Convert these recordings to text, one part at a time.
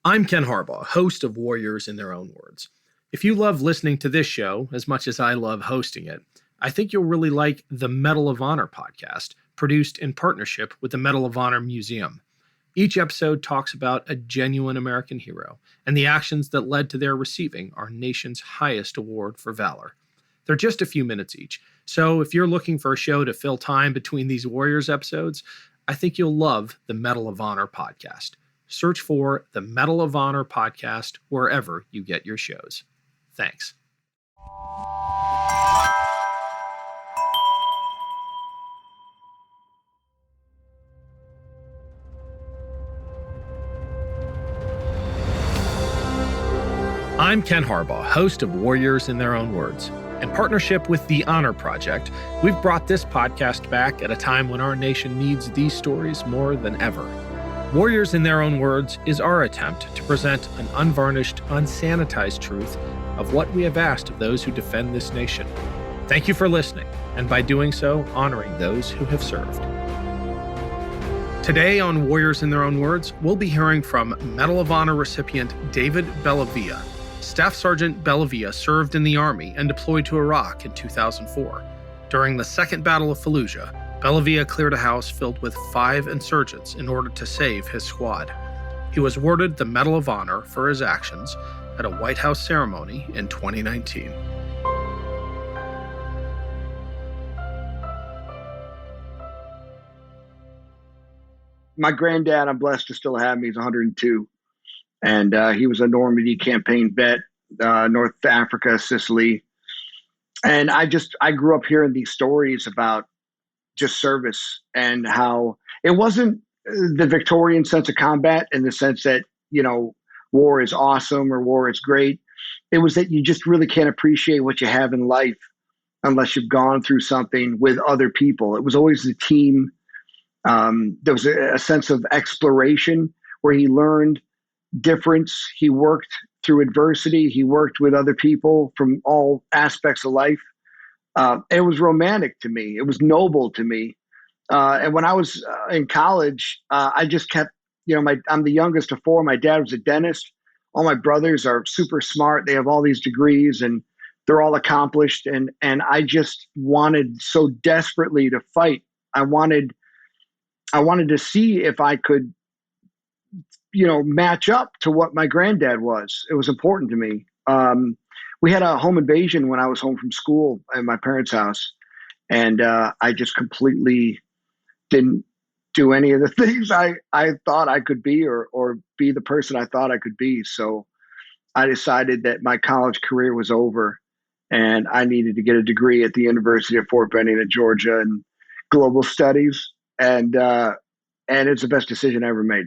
I'm Ken Harbaugh, host of Warriors in Their Own Words. If you love listening to this show as much as I love hosting it, I think you'll really like the Medal of Honor podcast, produced in partnership with the Medal of Honor Museum. Each episode talks about a genuine American hero and the actions that led to their receiving our nation's highest award for valor. They're just a few minutes each, so if you're looking for a show to fill time between these Warriors episodes, I think you'll love the Medal of Honor podcast. Search for the Medal of Honor podcast wherever you get your shows. Thanks. I'm Ken Harbaugh, host of Warriors in Their Own Words. In partnership with the Honor Project, we've brought this podcast back at a time when our nation needs these stories more than ever. Warriors in Their Own Words is our attempt to present an unvarnished, unsanitized truth of what we have asked of those who defend this nation. Thank you for listening, and by doing so, honoring those who have served. Today on Warriors in Their Own Words, we'll be hearing from Medal of Honor recipient David Bellavia. Staff Sergeant Bellavia served in the Army and deployed to Iraq in 2004. During the Second Battle of Fallujah, Bellavia cleared a house filled with 5 insurgents in order to save his squad. He was awarded the Medal of Honor for his actions at a White House ceremony in 2019. My granddad, I'm blessed to still have him. He's 102. And he was a Normandy campaign vet, North Africa, Sicily. And I grew up hearing these stories about just service and how it wasn't the Victorian sense of combat in the sense that, war is awesome or war is great. It was that you just really can't appreciate what you have in life unless you've gone through something with other people. It was always the team. There was a sense of exploration where he learned difference. He worked through adversity. He worked with other people from all aspects of life. It was romantic to me. It was noble to me. And when I was in college, I just kept, I'm the youngest of 4. My dad was a dentist. All my brothers are super smart. They have all these degrees and they're all accomplished. And I just wanted so desperately to fight. I wanted to see if I could, match up to what my granddad was. It was important to me. We had a home invasion when I was home from school at my parents' house. And I just completely didn't do any of the things I thought I could be or be the person I thought I could be. So I decided that my college career was over and I needed to get a degree at the University of Fort Benning in Georgia in global studies. And it's the best decision I ever made.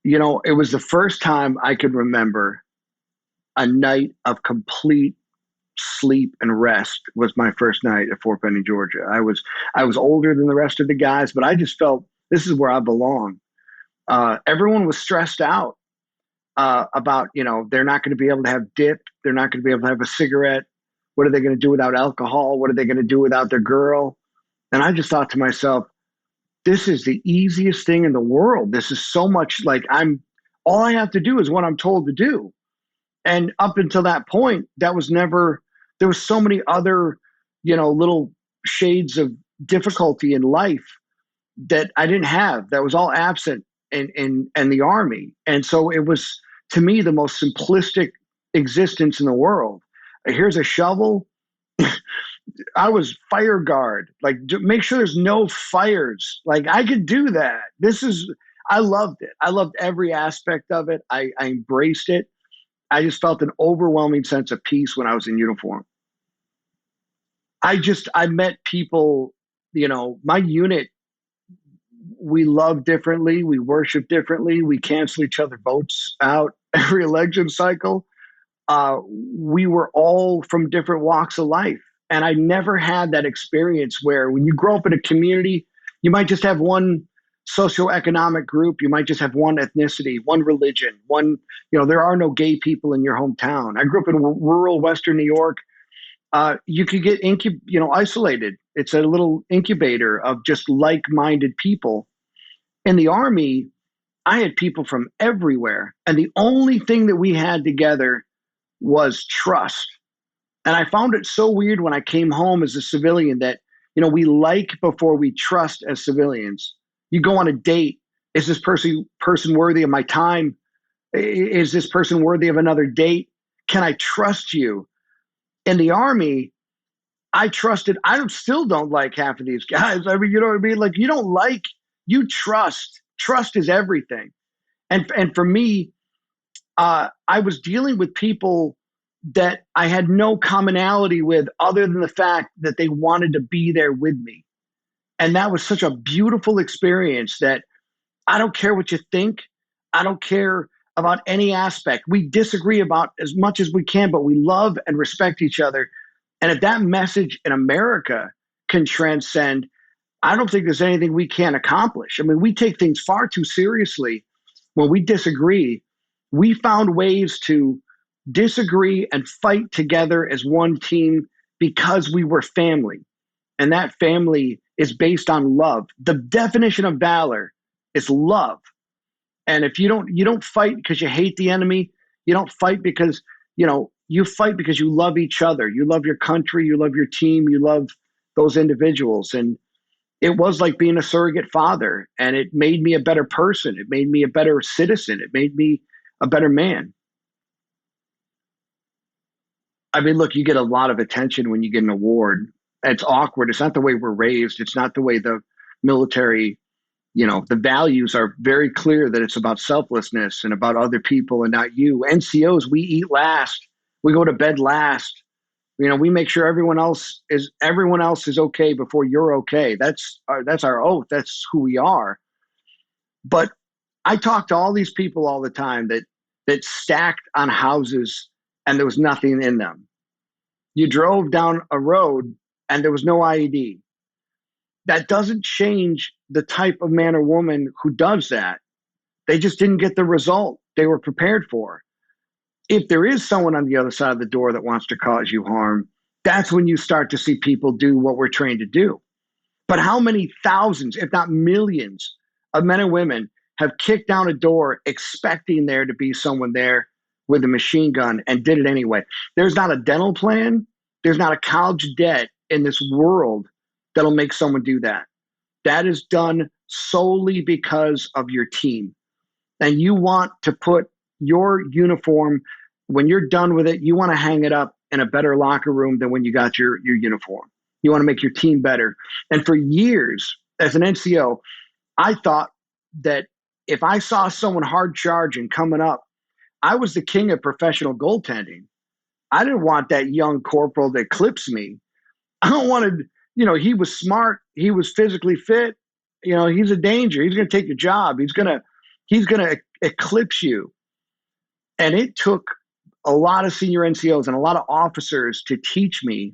It was the first time I could remember a night of complete sleep and rest was my first night at Fort Benning, Georgia. I was older than the rest of the guys, but I just felt this is where I belong. Everyone was stressed out about, they're not going to be able to have dip. They're not going to be able to have a cigarette. What are they going to do without alcohol? What are they going to do without their girl? And I just thought to myself, this is the easiest thing in the world. This is so much like all I have to do is what I'm told to do. And up until that point, there was so many other, little shades of difficulty in life that I didn't have, that was all absent in the Army. And so it was, to me, the most simplistic existence in the world. Here's a shovel. I was fire guard, make sure there's no fires. I could do that. I loved it. I loved every aspect of it. I embraced it. I just felt an overwhelming sense of peace when I was in uniform. I met people, my unit, we love differently. We worship differently. We cancel each other votes out every election cycle. We were all from different walks of life. And I never had that experience where when you grow up in a community, you might just have one socioeconomic group. You might just have one ethnicity, one religion, there are no gay people in your hometown. I grew up in rural Western New York. You could get isolated. It's a little incubator of just like-minded people. In the Army, I had people from everywhere. And the only thing that we had together was trust. And I found it so weird when I came home as a civilian that, we like before we trust as civilians. You go on a date. Is this person worthy of my time? Is this person worthy of another date? Can I trust you? In the Army, I still don't like half of these guys. I mean, you know what I mean? Like, you trust. Trust is everything. And for me, I was dealing with people that I had no commonality with other than the fact that they wanted to be there with me. And that was such a beautiful experience that I don't care what you think. I don't care about any aspect. We disagree about as much as we can, but we love and respect each other. And if that message in America can transcend, I don't think there's anything we can't accomplish. I mean, we take things far too seriously when we disagree. We found ways to disagree and fight together as one team because we were family. And that family is based on love. The definition of valor is love. And if you don't fight because you hate the enemy, you don't fight because, you fight because you love each other. You love your country, you love your team, you love those individuals. And it was like being a surrogate father, and it made me a better person. It made me a better citizen. It made me a better man. I mean, look, you get a lot of attention when you get an award. It's awkward. It's not the way we're raised. It's not the way the military, the values are very clear that it's about selflessness and about other people and not you. NCOs, we eat last. We go to bed last. We make sure everyone else is okay before you're okay. That's our oath. That's who we are. But I talk to all these people all the time that stacked on houses and there was nothing in them. You drove down a road and there was no IED. That doesn't change the type of man or woman who does that. They just didn't get the result they were prepared for. If there is someone on the other side of the door that wants to cause you harm, that's when you start to see people do what we're trained to do. But how many thousands, if not millions, of men and women have kicked down a door expecting there to be someone there with a machine gun and did it anyway? There's not a dental plan. There's not a college debt in this world that'll make someone do that. That is done solely because of your team. And you want to put your uniform, when you're done with it, you want to hang it up in a better locker room than when you got your uniform. You want to make your team better. And for years, as an NCO, I thought that if I saw someone hard charging coming up, I was the king of professional goaltending. I didn't want that young corporal to eclipse me. I don't want to, he was smart. He was physically fit. He's a danger. He's going to take your job. He's going to eclipse you. And it took a lot of senior NCOs and a lot of officers to teach me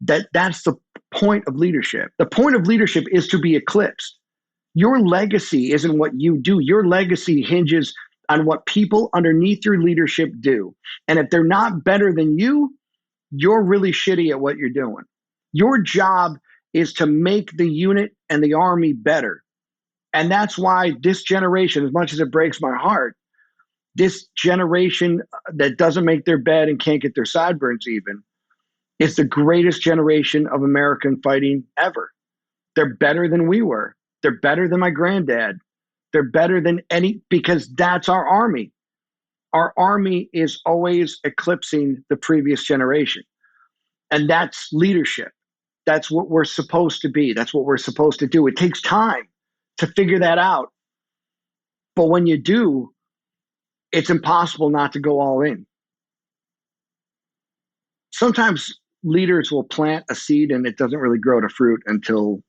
that that's the point of leadership. The point of leadership is to be eclipsed. Your legacy isn't what you do. Your legacy hinges on what people underneath your leadership do. And if they're not better than you, you're really shitty at what you're doing. Your job is to make the unit and the Army better. And that's why this generation, as much as it breaks my heart, this generation that doesn't make their bed and can't get their sideburns even, is the greatest generation of American fighting ever. They're better than we were. They're better than my granddad. They're better than because that's our Army. Our Army is always eclipsing the previous generation. And that's leadership. That's what we're supposed to be. That's what we're supposed to do. It takes time to figure that out. But when you do, it's impossible not to go all in. Sometimes leaders will plant a seed and it doesn't really grow to fruit until,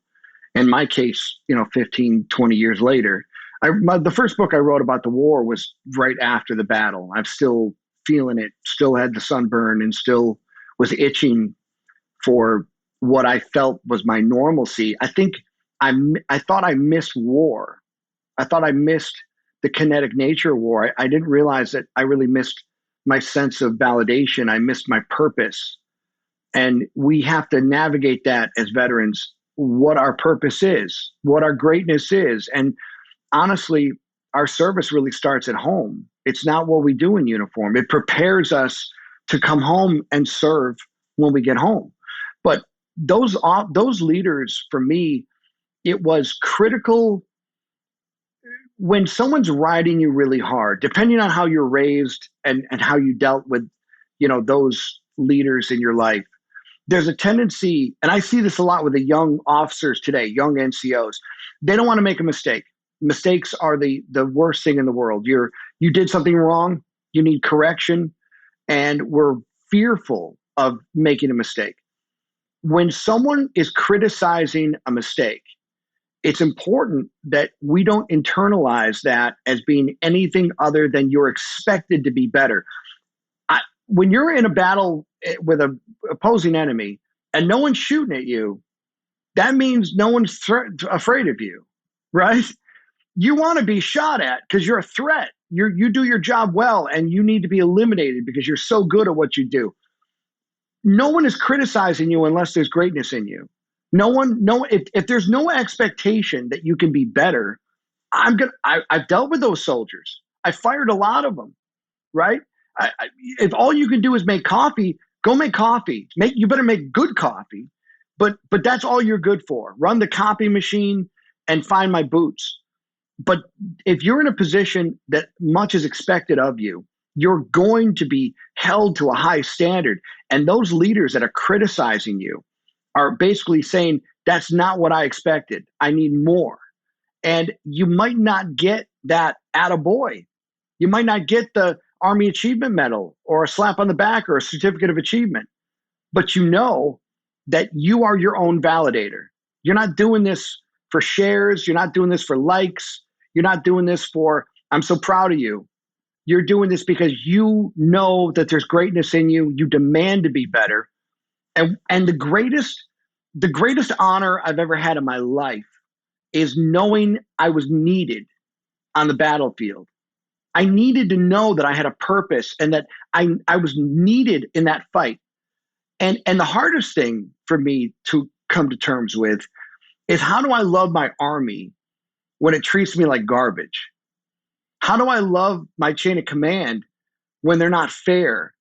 in my case, 15, 20 years later. The first book I wrote about the war was right after the battle. I'm still feeling it, still had the sunburn, and still was itching for what I felt was my normalcy. I think I thought I missed war. I thought I missed the kinetic nature of war. I didn't realize that I really missed my sense of validation. I missed my purpose. And we have to navigate that as veterans, what our purpose is, what our greatness is. And honestly, our service really starts at home. It's not what we do in uniform. It prepares us to come home and serve when we get home. But those leaders, for me, it was critical when someone's riding you really hard, depending on how you're raised and how you dealt with, those leaders in your life. There's a tendency, and I see this a lot with the young officers today, young NCOs. They don't want to make a mistake. Mistakes are the worst thing in the world. You did something wrong, you need correction, and we're fearful of making a mistake. When someone is criticizing a mistake, it's important that we don't internalize that as being anything other than you're expected to be better. When you're in a battle with an opposing enemy and no one's shooting at you, that means no one's afraid of you, right? You want to be shot at because you're a threat. You do your job well, and you need to be eliminated because you're so good at what you do. No one is criticizing you unless there's greatness in you. If there's no expectation that you can be better, I've dealt with those soldiers. I fired a lot of them, right? If all you can do is make coffee, go make coffee. You better make good coffee, but that's all you're good for. Run the copy machine and find my boots. But if you're in a position that much is expected of you, you're going to be held to a high standard. And those leaders that are criticizing you are basically saying, that's not what I expected. I need more. And you might not get that attaboy. You might not get the Army Achievement Medal or a slap on the back or a certificate of achievement. But you know that you are your own validator. You're not doing this for shares. You're not doing this for likes. You're not doing this for, I'm so proud of you. You're doing this because you know that there's greatness in you. You demand to be better. And the greatest honor I've ever had in my life is knowing I was needed on the battlefield. I needed to know that I had a purpose and that I was needed in that fight. And the hardest thing for me to come to terms with is, how do I love my Army when it treats me like garbage? How do I love my chain of command when they're not fair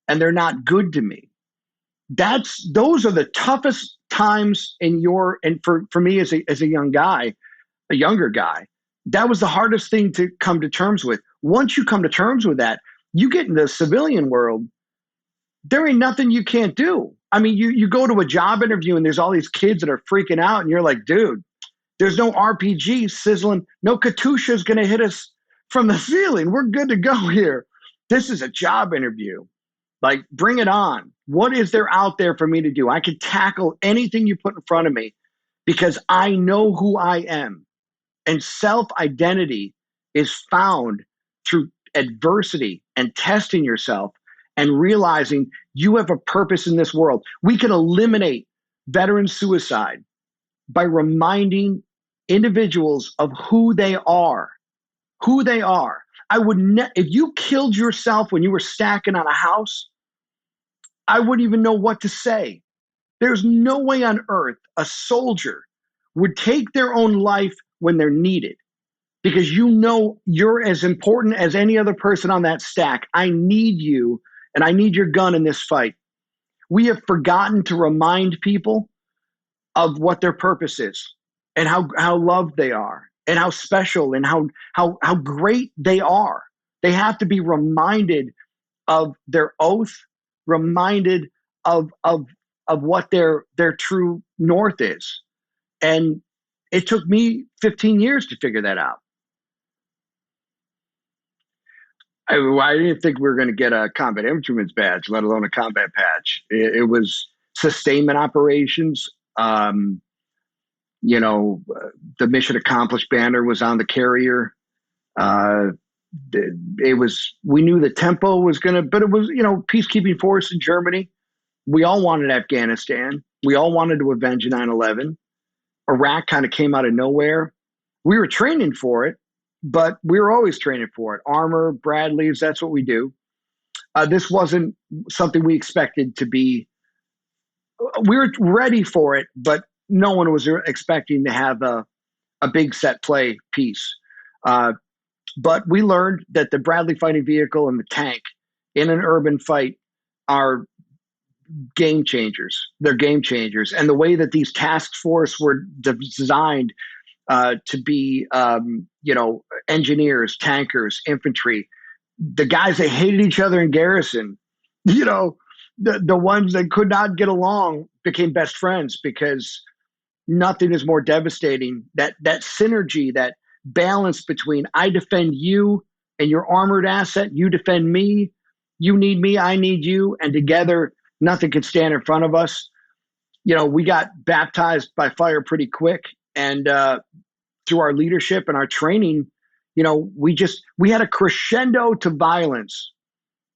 and they're not good to me? Those are the toughest times and for me as a young guy, a younger guy, that was the hardest thing to come to terms with. Once you come to terms with that, you get in the civilian world, there ain't nothing you can't do. I mean, you go to a job interview and there's all these kids that are freaking out and you're like, dude, there's no RPG sizzling. No Katusha's going to hit us from the ceiling. We're good to go here. This is a job interview. Like, bring it on. What is there out there for me to do? I can tackle anything you put in front of me because I know who I am. And self-identity is found through adversity and testing yourself and realizing you have a purpose in this world. We can eliminate veteran suicide by reminding individuals of who they are. Who they are. If you killed yourself when you were stacking on a house, I wouldn't even know what to say. There's no way on earth a soldier would take their own life when they're needed, because you know you're as important as any other person on that stack. I need you, and I need your gun in this fight. We have forgotten to remind people of what their purpose is and how loved they are and how special and how great they are. They have to be reminded of their oath, reminded of what their true north is. And it took me 15 years to figure that out. I didn't think we were going to get a combat infantryman's badge, let alone a combat patch. It was sustainment operations. The mission accomplished banner was on the carrier. We knew the tempo was going to, but it was, peacekeeping force in Germany. We all wanted Afghanistan. We all wanted to avenge 9/11. Iraq kind of came out of nowhere. We were training for it, but we were always training for it. Armor, Bradleys, that's what we do. This wasn't something we expected to be. We were ready for it, but no one was expecting to have a big set play piece. But we learned that the Bradley fighting vehicle and the tank in an urban fight are game changers. They're game changers. And the way that these task force were designed to be, engineers, tankers, infantry, the guys that hated each other in garrison, the ones that could not get along became best friends because nothing is more devastating. That synergy, that balance between I defend you and your armored asset, you defend me, you need me, I need you, and together nothing can stand in front of us. We got baptized by fire pretty quick, and through our leadership and our training, we had a crescendo to violence,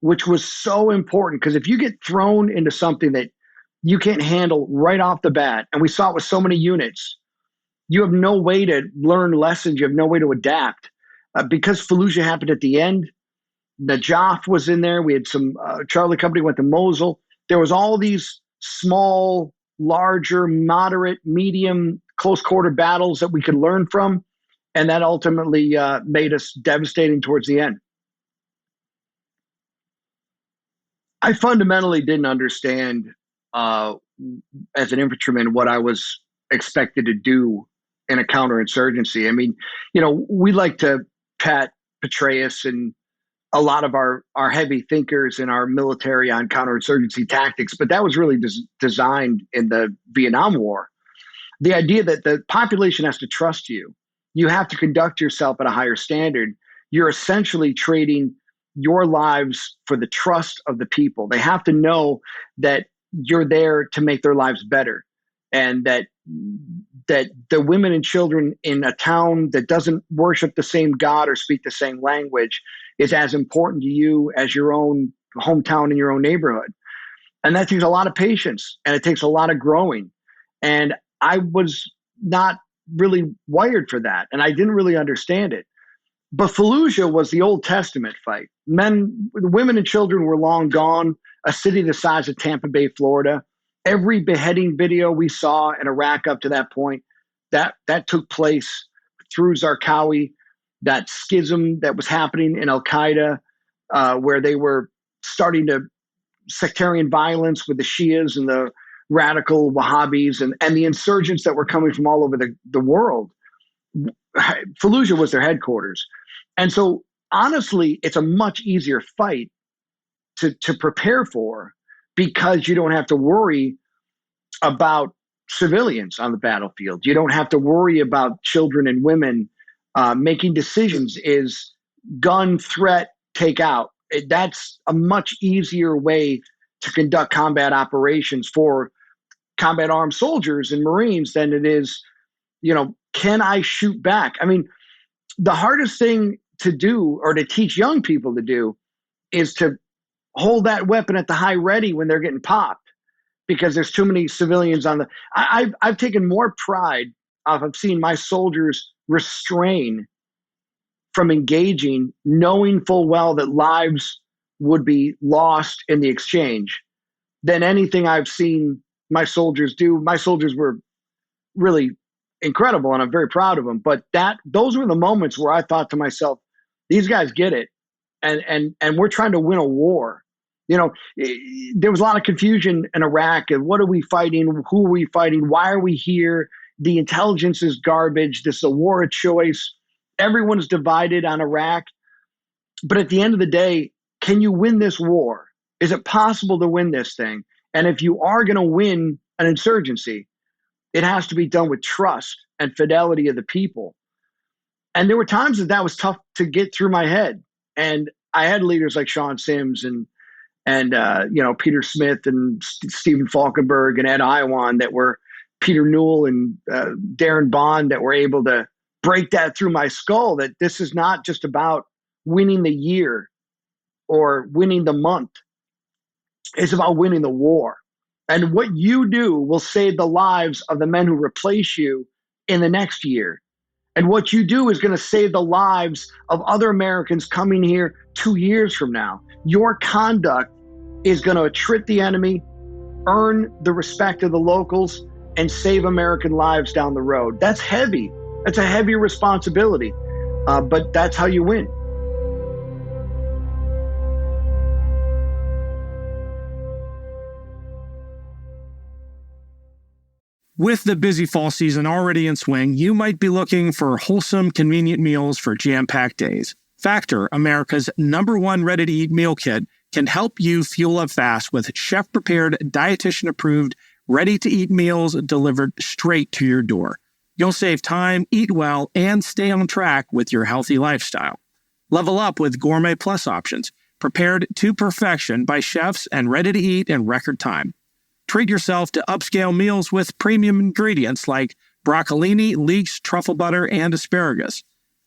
which was so important, because if you get thrown into something that you can't handle right off the bat, and we saw it with so many units, you have no way to learn lessons. You have no way to adapt. Because Fallujah happened at the end, Najaf was in there. We had some Charlie Company went to Mosul. There was all these small, larger, moderate, medium, close quarter battles that we could learn from. And that ultimately made us devastating towards the end. I fundamentally didn't understand as an infantryman what I was expected to do in a counterinsurgency. I mean, we like to pat Petraeus and a lot of our heavy thinkers in our military on counterinsurgency tactics, but that was really designed in the Vietnam War. The idea that the population has to trust you, you have to conduct yourself at a higher standard. You're essentially trading your lives for the trust of the people. They have to know that you're there to make their lives better, and that the women and children in a town that doesn't worship the same God or speak the same language is as important to you as your own hometown and your own neighborhood. And that takes a lot of patience, and it takes a lot of growing. And I was not really wired for that, and I didn't really understand it. But Fallujah was the Old Testament fight. Women and children were long gone, a city the size of Tampa Bay, Florida. Every beheading video we saw in Iraq up to that point, that took place through Zarqawi, that schism that was happening in Al-Qaeda, where they were starting to sectarian violence with the Shias and the radical Wahhabis and the insurgents that were coming from all over the world. Fallujah was their headquarters. And so, honestly, it's a much easier fight to prepare for, because you don't have to worry about civilians on the battlefield. You don't have to worry about children and women. Making decisions is gun, threat, take out. That's a much easier way to conduct combat operations for combat armed soldiers and Marines than it is, can I shoot back? I mean, the hardest thing to do, or to teach young people to do, is to hold that weapon at the high ready when they're getting popped, because there's too many civilians on the. I've taken more pride of seeing my soldiers restrain from engaging, knowing full well that lives would be lost in the exchange, than anything I've seen my soldiers do. My soldiers were really incredible, and I'm very proud of them. But those were the moments where I thought to myself, these guys get it, and we're trying to win a war. There was a lot of confusion in Iraq. And what are we fighting? Who are we fighting? Why are we here? The intelligence is garbage. This is a war of choice. Everyone's divided on Iraq. But at the end of the day, can you win this war? Is it possible to win this thing? And if you are going to win an insurgency, it has to be done with trust and fidelity of the people. And there were times that was tough to get through my head. And I had leaders like Sean Sims and Peter Smith and Stephen Falkenberg and Ed Iwan that were Peter Newell and Darren Bond that were able to break that through my skull, that this is not just about winning the year or winning the month. It's about winning the war. And what you do will save the lives of the men who replace you in the next year. And what you do is going to save the lives of other Americans coming here 2 years from now. Your conduct is going to attrit the enemy, earn the respect of the locals, and save American lives down the road. That's heavy. That's a heavy responsibility. But that's how you win. With the busy fall season already in swing, you might be looking for wholesome, convenient meals for jam-packed days. Factor, America's #1 ready-to-eat meal kit, can help you fuel up fast with chef-prepared, dietitian-approved, ready-to-eat meals delivered straight to your door. You'll save time, eat well, and stay on track with your healthy lifestyle. Level up with Gourmet Plus options, prepared to perfection by chefs and ready to eat in record time. Treat yourself to upscale meals with premium ingredients like broccolini, leeks, truffle butter, and asparagus.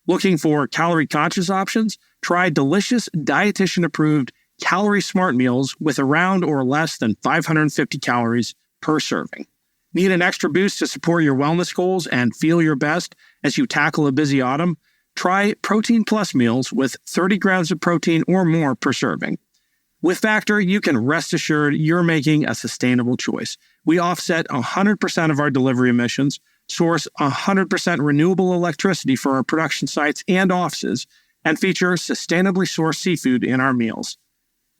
Looking for calorie-conscious options? Try delicious, dietitian-approved, calorie-smart meals with around or less than 550 calories per serving. Need an extra boost to support your wellness goals and feel your best as you tackle a busy autumn? Try Protein Plus meals with 30 grams of protein or more per serving. With Factor, you can rest assured you're making a sustainable choice. We offset 100% of our delivery emissions, source 100% renewable electricity for our production sites and offices, and feature sustainably sourced seafood in our meals.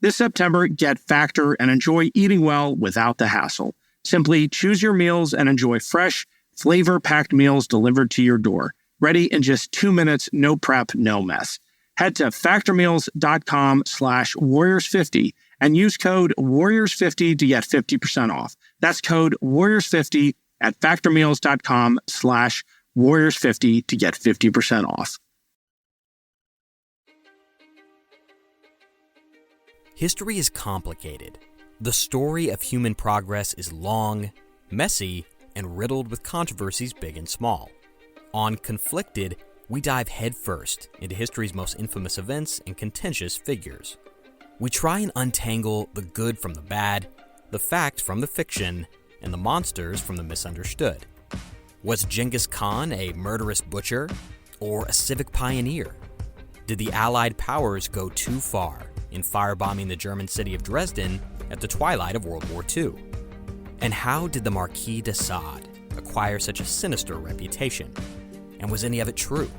This September, get Factor and enjoy eating well without the hassle. Simply choose your meals and enjoy fresh, flavor-packed meals delivered to your door. Ready in just 2 minutes, no prep, no mess. Head to factormeals.com/warriors50 and use code warriors50 to get 50% off. That's code warriors50 at factormeals.com/warriors50 to get 50% off. History is complicated. The story of human progress is long, messy, and riddled with controversies big and small. On Conflicted, we dive headfirst into history's most infamous events and contentious figures. We try and untangle the good from the bad, the fact from the fiction, and the monsters from the misunderstood. Was Genghis Khan a murderous butcher or a civic pioneer? Did the Allied powers go too far in firebombing the German city of Dresden at the twilight of World War II? And how did the Marquis de Sade acquire such a sinister reputation? And was any of it true?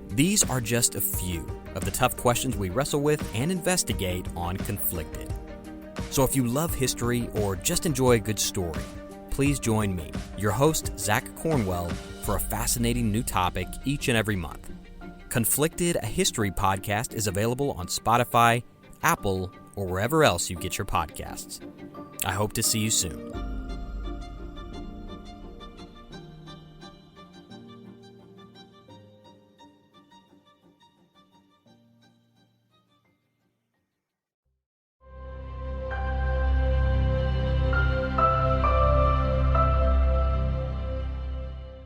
These are just a few of the tough questions we wrestle with and investigate on Conflicted. So if you love history or just enjoy a good story, please join me, your host, Zach Cornwell, for a fascinating new topic each and every month. Conflicted, a history podcast, is available on Spotify, Apple, or wherever else you get your podcasts. I hope to see you soon.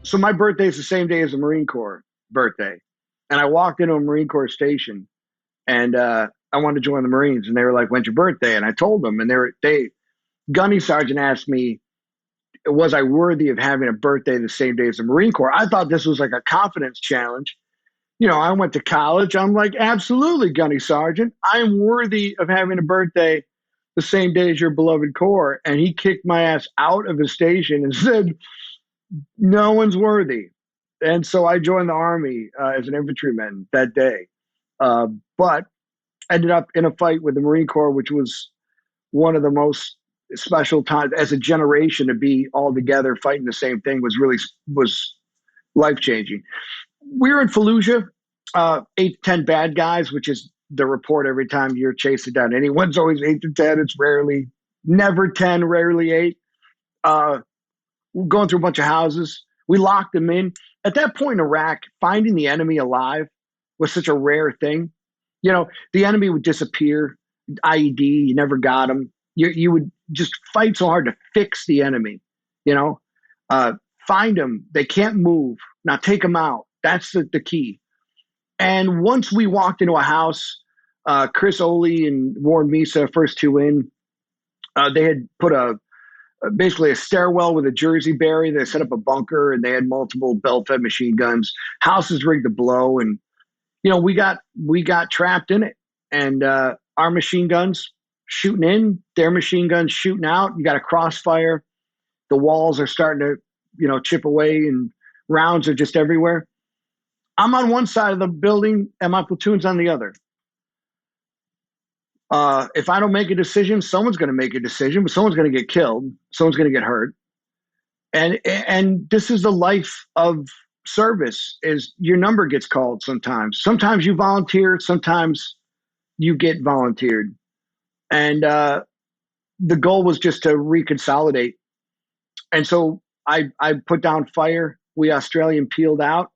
So my birthday is the same day as the Marine Corps birthday. And I walked into a Marine Corps station and I wanted to join the Marines. And they were like, when's your birthday? And I told them, and Gunny Sergeant asked me, was I worthy of having a birthday the same day as the Marine Corps? I thought this was like a confidence challenge. You know, I went to college. I'm like, absolutely, Gunny Sergeant. I am worthy of having a birthday the same day as your beloved Corps. And he kicked my ass out of his station and said, no one's worthy. And so I joined the Army as an infantryman that day. But ended up in a fight with the Marine Corps, which was one of the most special times as a generation to be all together fighting the same thing was life-changing. We were in Fallujah, 8 to 10 bad guys, which is the report every time you're chasing down anyone's always 8 to 10. It's never 10, rarely 8. Going through a bunch of houses. We locked them in. At that point in Iraq, finding the enemy alive was such a rare thing. You know, the enemy would disappear, IED, you never got them. You would just fight so hard to fix the enemy, you know. Find them. They can't move. Now take them out. That's the key. And once we walked into a house, Chris Oley and Warren Misa, first two in, they had put basically a stairwell with a Jersey barrier. They set up a bunker and they had multiple belt-fed machine guns. House is rigged to blow, and you know we got trapped in it. And our machine guns shooting in, their machine guns shooting out. You got a crossfire. The walls are starting to chip away, and rounds are just everywhere. I'm on one side of the building and my platoon's on the other. If I don't make a decision, someone's going to make a decision, but someone's going to get killed. Someone's going to get hurt. And this is the life of service, is your number gets called sometimes. Sometimes you volunteer, sometimes you get volunteered. And the goal was just to reconsolidate. And so I put down fire. We Australian peeled out.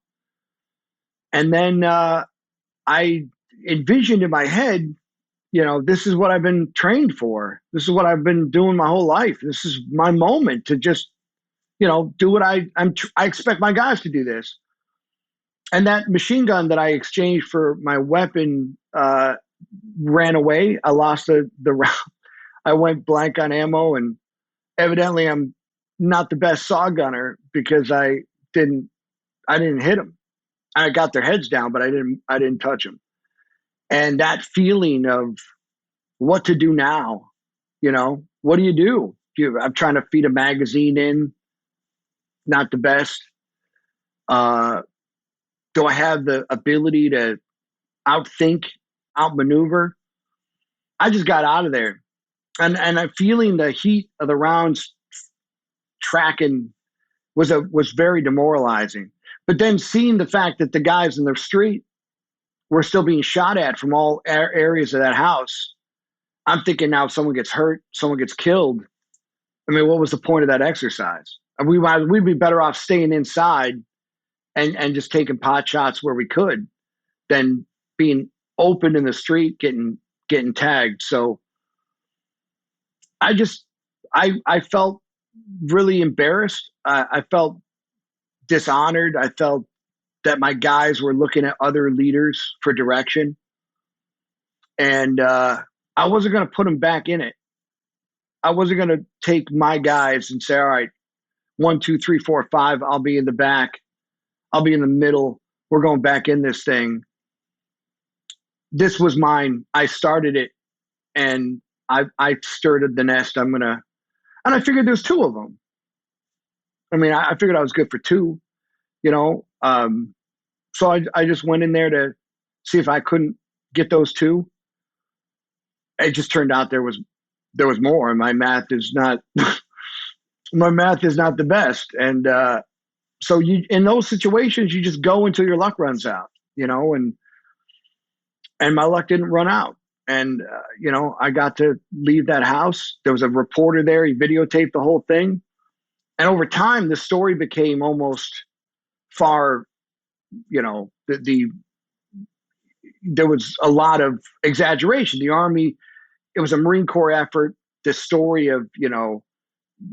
And then I envisioned in my head, this is what I've been trained for. This is what I've been doing my whole life. This is my moment to just, do what I expect my guys to do this. And that machine gun that I exchanged for my weapon ran away. I lost the round. I went blank on ammo, and evidently I'm not the best saw gunner because I didn't hit them. I got their heads down, but I didn't touch them. And that feeling of what to do now, what do you do? I'm trying to feed a magazine in, not the best. Do I have the ability to outthink, outmaneuver? I just got out of there. And I'm feeling the heat of the rounds tracking was very demoralizing. But then seeing the fact that the guys in the street were still being shot at from all areas of that house, I'm thinking now if someone gets hurt, someone gets killed, I mean, what was the point of that exercise? We'd be better off staying inside and just taking pot shots where we could than being open in the street, getting tagged. So I felt really embarrassed. I felt dishonored. I felt that my guys were looking at other leaders for direction. And I wasn't going to put them back in it. I wasn't going to take my guys and say, all right, 1, 2, 3, 4, 5, I'll be in the back. I'll be in the middle. We're going back in this thing. This was mine. I started it, and I stirred the nest. And I figured there's 2 of them. I mean, I figured I was good for 2, So I just went in there to see if I couldn't get those 2. It just turned out there was more, and my math is not the best. And so you, in those situations, you just go until your luck runs out, and my luck didn't run out. And, I got to leave that house. There was a reporter there. He videotaped the whole thing. And over time, the story became almost far, there was a lot of exaggeration. The Army, it was a Marine Corps effort. The story of,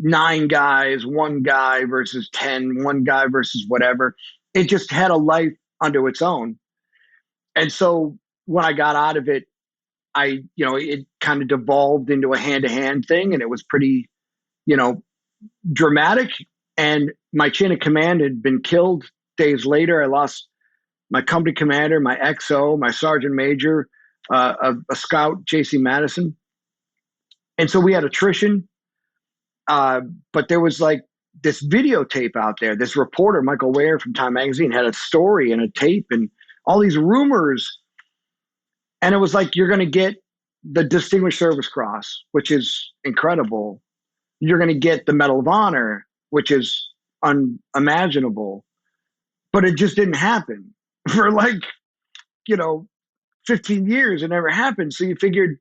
9 guys, 1 guy versus 10, 1 guy versus whatever. It just had a life unto its own. And so when I got out of it, it kind of devolved into a hand-to-hand thing, and it was pretty, dramatic. And my chain of command had been killed days later. I lost my company commander, my XO, my sergeant major, a scout, J.C. Madison. And so we had attrition. But there was like this videotape out there. This reporter, Michael Ware from Time Magazine, had a story and a tape and all these rumors. And it was like, you're going to get the Distinguished Service Cross, which is incredible. You're going to get the Medal of Honor, which is unimaginable. But it just didn't happen for 15 years. It never happened. So you figured,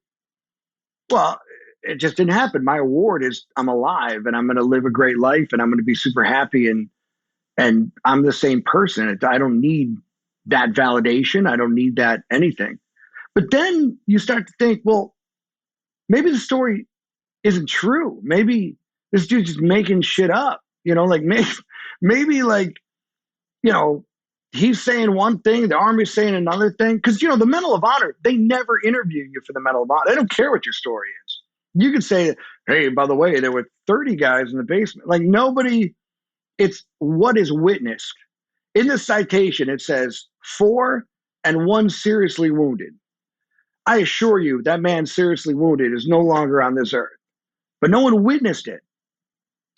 well, it just didn't happen. My award is I'm alive, and I'm going to live a great life, and I'm going to be super happy. And I'm the same person. I don't need that validation. I don't need that anything. But then you start to think, well, maybe the story isn't true. Maybe this dude's just making shit up, maybe he's saying one thing, the Army's saying another thing. Because, the Medal of Honor, they never interview you for the Medal of Honor. They don't care what your story is. You could say, hey, by the way, there were 30 guys in the basement. Nobody, it's what is witnessed. In the citation, it says 4 and 1 seriously wounded. I assure you that man seriously wounded is no longer on this earth. But no one witnessed it.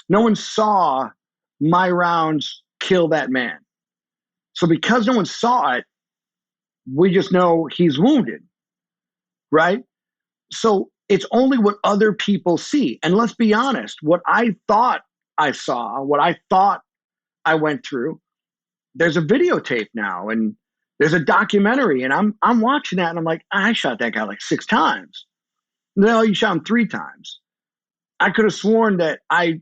No one saw my rounds kill that man. So because no one saw it, we just know he's wounded, right? So it's only what other people see. And let's be honest, what I thought I saw, what I thought I went through, there's a videotape now and there's a documentary, and I'm watching that and I'm like, I shot that guy like 6 times. No, you shot him 3 times. I could have sworn that I'm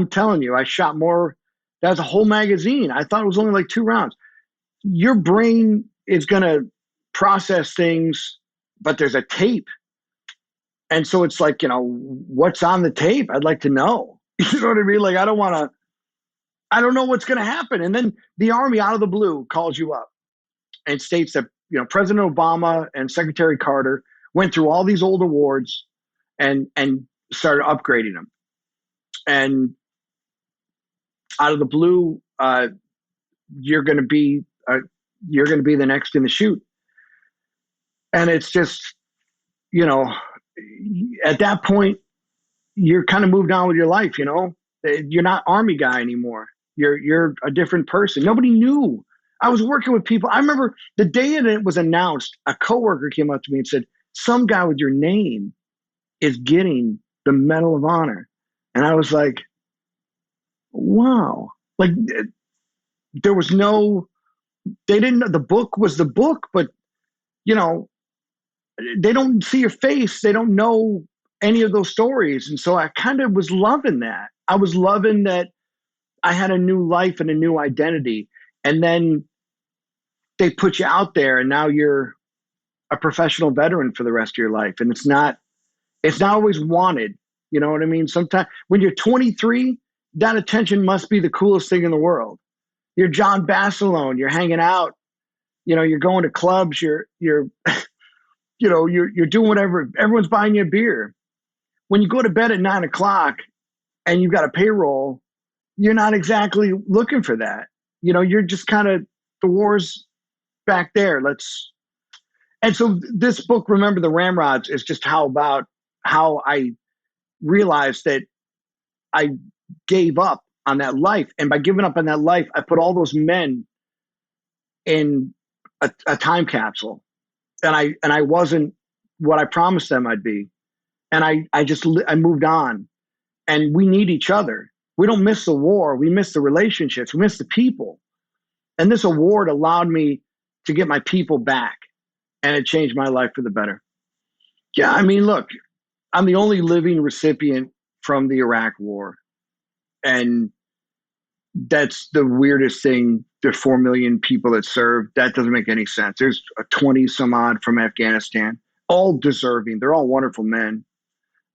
telling you, I shot more. That was a whole magazine. I thought it was only like 2 rounds. Your brain is going to process things, but there's a tape. And so it's like, what's on the tape? I'd like to know. You know what I mean? Like, I don't know what's going to happen. And then the Army out of the blue calls you up and states that, President Obama and Secretary Carter went through all these old awards and started upgrading them. And out of the blue, you're going to be the next in the chute. And it's just, at that point, you're kind of moved on with your life. You're not Army guy anymore. You're a different person. Nobody knew. I was working with people. I remember the day that it was announced, a coworker came up to me and said, some guy with your name is getting the Medal of Honor. And I was like, wow. Like, there was they didn't know. The book was the book, but, they don't see your face. They don't know any of those stories. And so I kind of was loving that. I was loving that I had a new life and a new identity. And then they put you out there and now you're a professional veteran for the rest of your life. And it's not always wanted. You know what I mean? Sometimes when you're 23, that attention must be the coolest thing in the world. You're John Basilone, you're hanging out, you're going to clubs, you're doing whatever. Everyone's buying you a beer. When you go to bed at 9 o'clock and you've got a payroll, you're not exactly looking for that. You're just kind of, the war's back there. And so this book, Remember the Ramrods, is just how I realized that I gave up on that life. And by giving up on that life, I put all those men in a time capsule. And I wasn't what I promised them I'd be. And I moved on. And we need each other. We don't miss the war. We miss the relationships. We miss the people. And this award allowed me to get my people back. And it changed my life for the better. Yeah, I mean, look, I'm the only living recipient from the Iraq War. And that's the weirdest thing. There's 4 million people that served. That doesn't make any sense. There's 20 some odd from Afghanistan, all deserving. They're all wonderful men.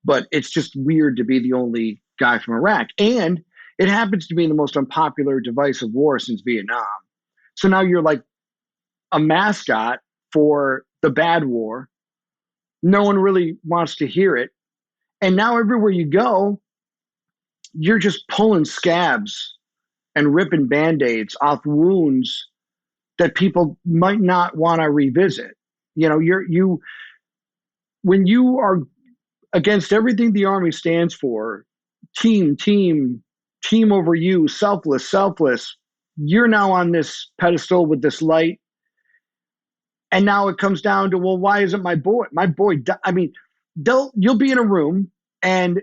But it's just weird to be the only guy from Iraq. And it happens to be the most unpopular device of war since Vietnam. So now you're like a mascot for the bad war. No one really wants to hear it. And now everywhere you go, you're just pulling scabs and ripping Band-Aids off wounds that people might not want to revisit. When you are against everything the Army stands for, team over you, selfless, you're now on this pedestal with this light. And now it comes down to, well, why isn't my boy? You'll be in a room and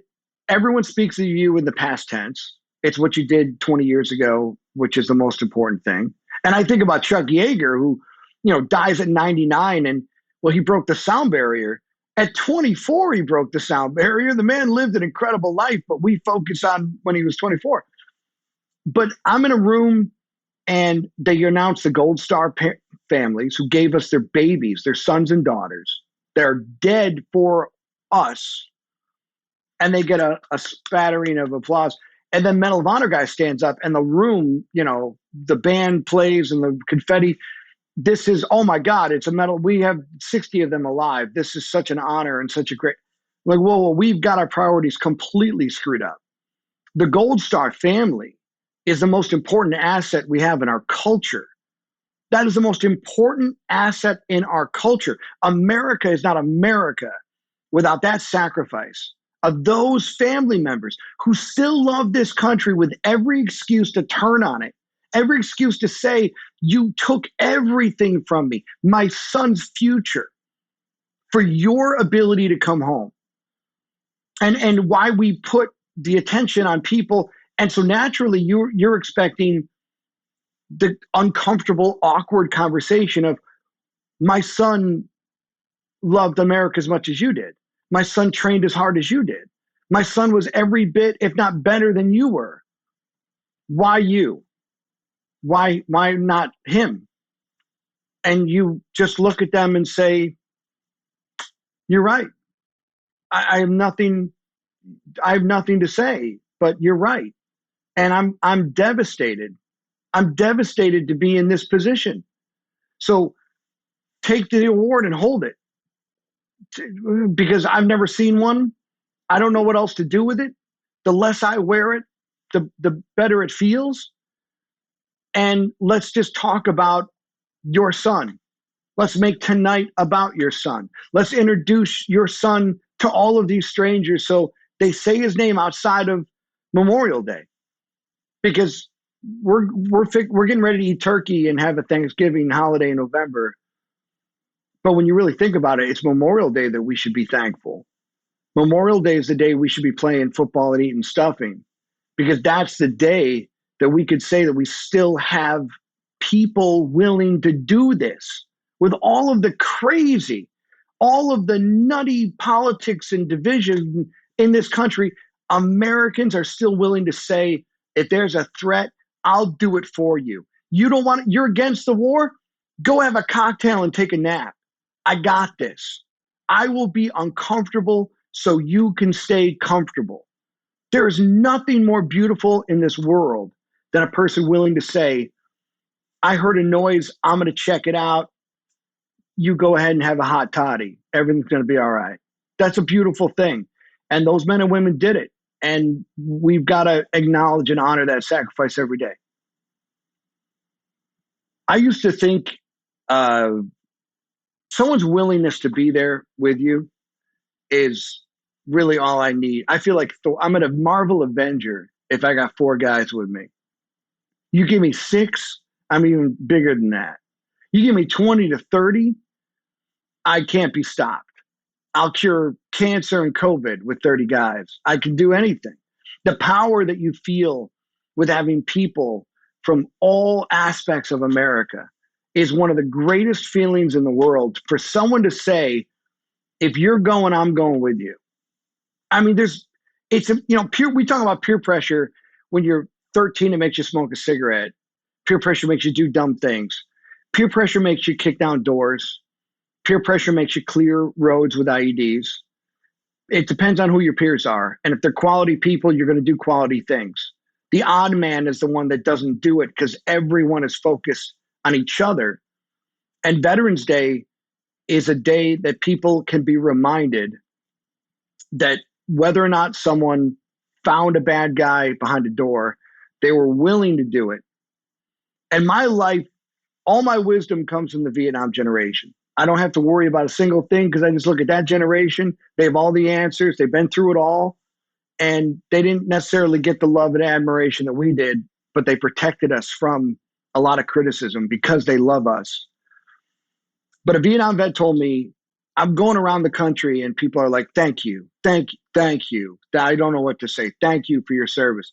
everyone speaks of you in the past tense. It's what you did 20 years ago, which is the most important thing. And I think about Chuck Yeager, who, dies at 99 and, well, he broke the sound barrier. At 24, he broke the sound barrier. The man lived an incredible life, but we focus on when he was 24. But I'm in a room and they announce the Gold Star families who gave us their babies, their sons and daughters. They're dead for us. And they get a spattering of applause. And then Medal of Honor guy stands up and the room, the band plays and the confetti. This is, oh my God, it's a medal. We have 60 of them alive. This is such an honor and such a great, like, whoa, we've got our priorities completely screwed up. The Gold Star family is the most important asset we have in our culture. That is the most important asset in our culture. America is not America without that sacrifice of those family members who still love this country with every excuse to turn on it, every excuse to say, you took everything from me, my son's future, for your ability to come home. And why we put the attention on people. And so naturally you're expecting the uncomfortable, awkward conversation of, my son loved America as much as you did. My son trained as hard as you did. My son was every bit, if not better than you were. Why you? Why not him? And you just look at them and say, you're right. I have nothing to say, but you're right. And I'm devastated. I'm devastated to be in this position. So take the award and hold it. Because I've never seen one. I don't know what else to do with it. The less I wear it, the better it feels. And let's just talk about your son. Let's make tonight about your son. Let's introduce your son to all of these strangers so they say his name outside of Memorial Day. Because we're getting ready to eat turkey and have a Thanksgiving holiday in November. But when you really think about it, it's Memorial Day that we should be thankful. Memorial Day is the day we should be playing football and eating stuffing, because that's the day that we could say that we still have people willing to do this with all of the crazy, all of the nutty politics and division in this country. Americans are still willing to say, if there's a threat, I'll do it for you. You're against the war? Go have a cocktail and take a nap. I got this. I will be uncomfortable so you can stay comfortable. There is nothing more beautiful in this world than a person willing to say, I heard a noise, I'm going to check it out. You go ahead and have a hot toddy. Everything's going to be all right. That's a beautiful thing. And those men and women did it. And we've got to acknowledge and honor that sacrifice every day. I used to think someone's willingness to be there with you is really all I need. I feel like I'm a Marvel Avenger if I got 4 guys with me. You give me 6, I'm even bigger than that. You give me 20 to 30, I can't be stopped. I'll cure cancer and COVID with 30 guys. I can do anything. The power that you feel with having people from all aspects of America is one of the greatest feelings in the world. For someone to say, if you're going, I'm going with you. I mean, we talk about peer pressure. When you're 13, it makes you smoke a cigarette. Peer pressure makes you do dumb things. Peer pressure makes you kick down doors. Peer pressure makes you clear roads with IEDs. It depends on who your peers are. And if they're quality people, you're going to do quality things. The odd man is the one that doesn't do it because everyone is focused on each other. And Veterans Day is a day that people can be reminded that whether or not someone found a bad guy behind a door, they were willing to do it. And my life, all my wisdom comes from the Vietnam generation. I don't have to worry about a single thing because I just look at that generation. They have all the answers. They've been through it all. And they didn't necessarily get the love and admiration that we did, but they protected us from a lot of criticism because they love us. But a Vietnam vet told me, I'm going around the country and people are like, thank you, thank you, thank you. I don't know what to say. Thank you for your service.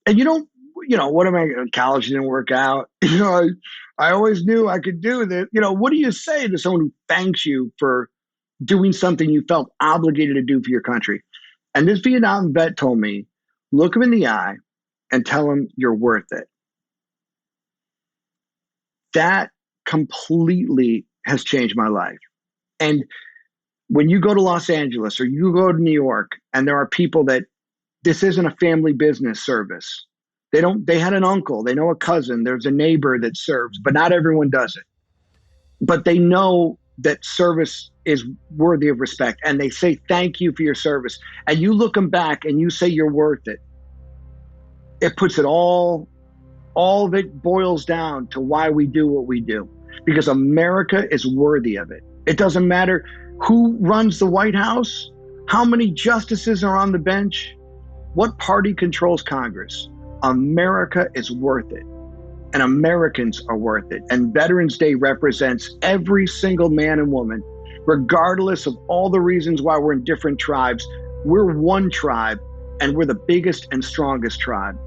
And what am I, college didn't work out. I always knew I could do this. What do you say to someone who thanks you for doing something you felt obligated to do for your country? And this Vietnam vet told me, look him in the eye and tell him you're worth it. That completely has changed my life. And when you go to Los Angeles or you go to New York and there are people that this isn't a family business service. They had an uncle, they know a cousin, there's a neighbor that serves, but not everyone does it. But they know that service is worthy of respect and they say, thank you for your service. And you look them back and you say you're worth it. It puts it all of it boils down to why we do what we do, because America is worthy of it. It doesn't matter who runs the White House How many justices are on the bench? What party controls Congress? America is worth it. And Americans are worth it. And Veterans Day represents every single man and woman, regardless of all the reasons why we're in different tribes. We're one tribe, and we're the biggest and strongest tribe.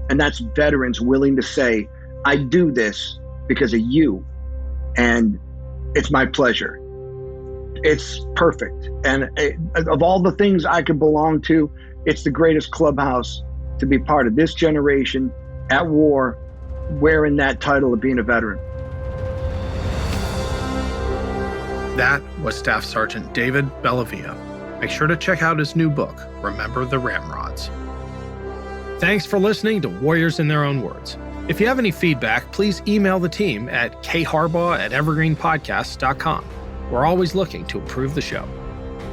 And that's veterans willing to say, I do this because of you. And it's my pleasure. It's perfect. And of all the things I could belong to, it's the greatest clubhouse to be part of this generation at war, wearing that title of being a veteran. That was Staff Sergeant David Bellavia. Make sure to check out his new book, Remember the Ramrods. Thanks for listening to Warriors in Their Own Words. If you have any feedback, please email the team at kharbaugh@evergreenpodcasts.com. We're always looking to improve the show.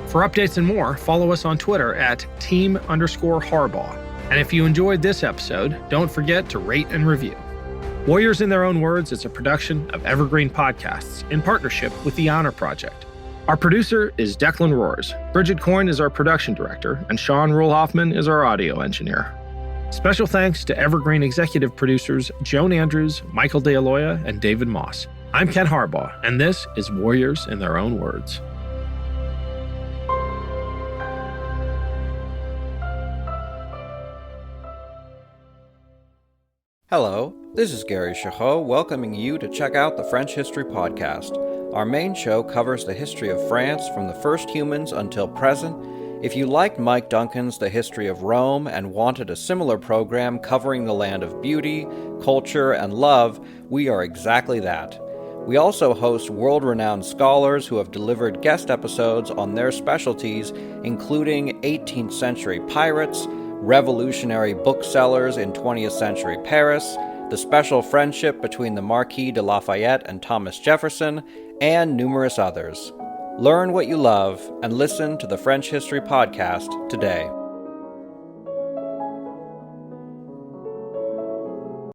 For updates and more, follow us on Twitter at @team_Harbaugh. And if you enjoyed this episode, don't forget to rate and review. Warriors in Their Own Words is a production of Evergreen Podcasts in partnership with the Honor Project. Our producer is Declan Roars. Bridget Coyne is our production director, and Sean Rule-Hoffman is our audio engineer. Special thanks to Evergreen executive producers Joan Andrews, Michael DeAloia, and David Moss. I'm Ken Harbaugh, and this is Warriors in Their Own Words. Hello, this is Gary Chahot welcoming you to check out the French History Podcast. Our main show covers the history of France from the first humans until present. If you liked Mike Duncan's The History of Rome and wanted a similar program covering the land of beauty, culture, and love, we are exactly that. We also host world-renowned scholars who have delivered guest episodes on their specialties, including 18th century pirates, revolutionary booksellers in 20th century Paris, the special friendship between the Marquis de Lafayette and Thomas Jefferson, and numerous others. Learn what you love and listen to the French History Podcast today.